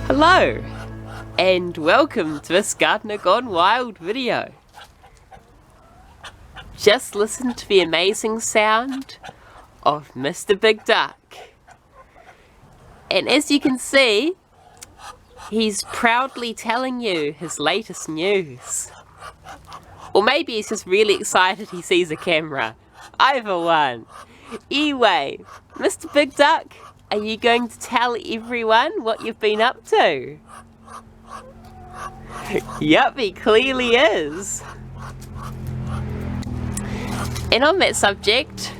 Hello, and welcome to this Gardener Gone Wild video. Just listen to the amazing sound of Mr. Big Duck. And as you can see, he's proudly telling you his latest news. Or maybe he's just really excited he sees a camera. Either one. Anyway, Mr. Big Duck, are you going to tell everyone what you've been up to? Yup, he clearly is. And on that subject,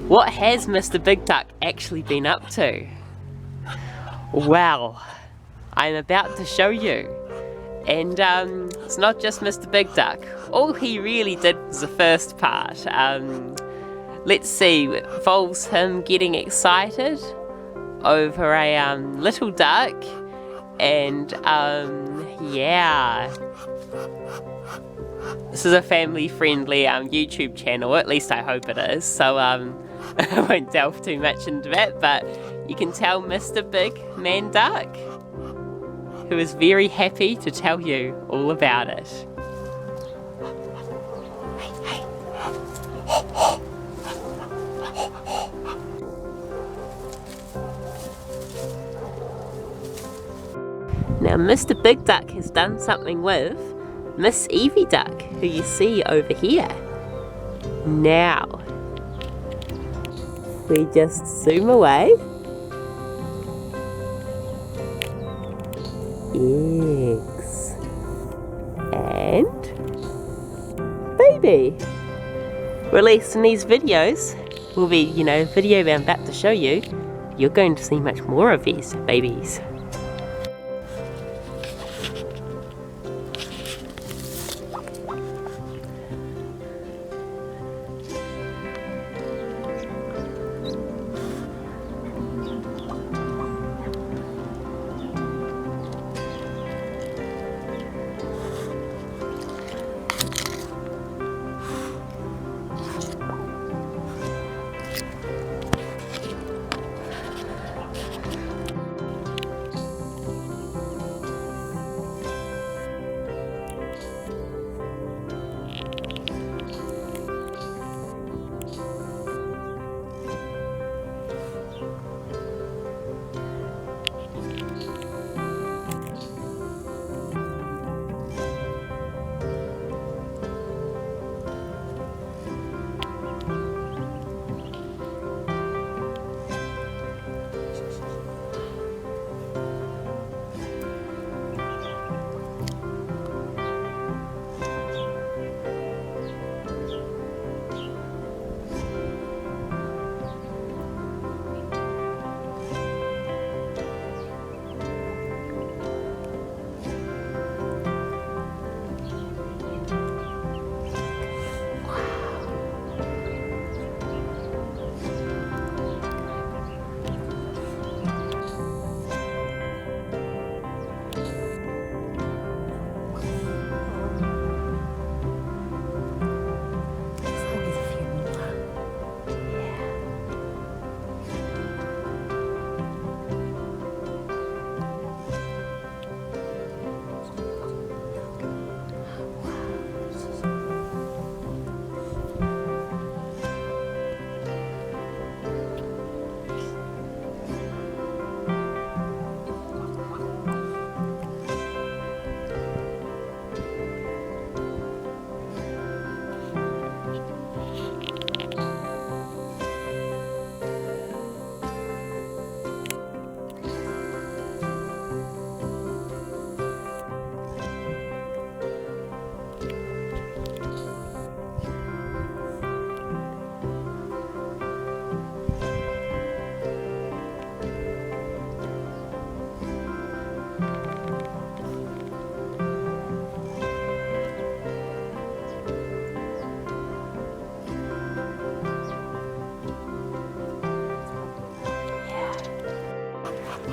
what has Mr. Big Duck actually been up to? Well, I'm about to show you. And it's not just Mr. Big Duck. All he really did was the first part. Let's see, it involves him getting excited over a little duck, and yeah, this is a family-friendly YouTube channel, at least I hope it is, so I won't delve too much into that, but you can tell Mr. Big Man Duck, who is very happy to tell you all about it. Now Mr. Big Duck has done something with Miss Evie Duck, who you see over here. Now, we just zoom away. Eggs. And baby. Released in these videos will be, video I'm about to show you. You're going to see much more of these babies.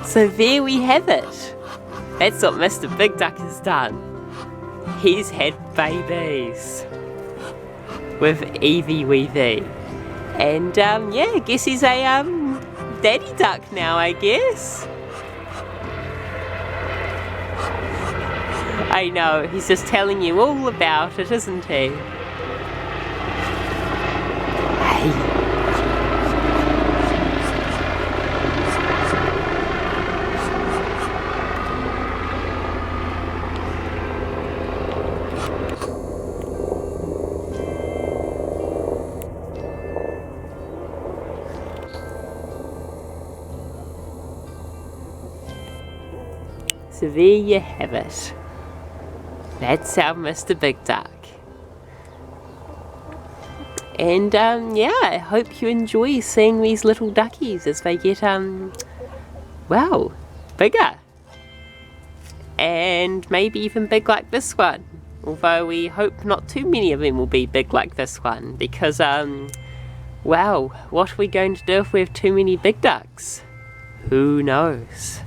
So there we have it. That's what Mr. Big Duck has done. He's had babies with Evie Weevie. And yeah, I guess he's a daddy duck now, I guess. I know, he's just telling you all about it, isn't he? Hey. So there you have it. That's our Mr. Big Duck. And yeah, I hope you enjoy seeing these little duckies as they get, well, bigger. And maybe even big like this one. Although we hope not too many of them will be big like this one. Because, well, what are we going to do if we have too many big ducks? Who knows?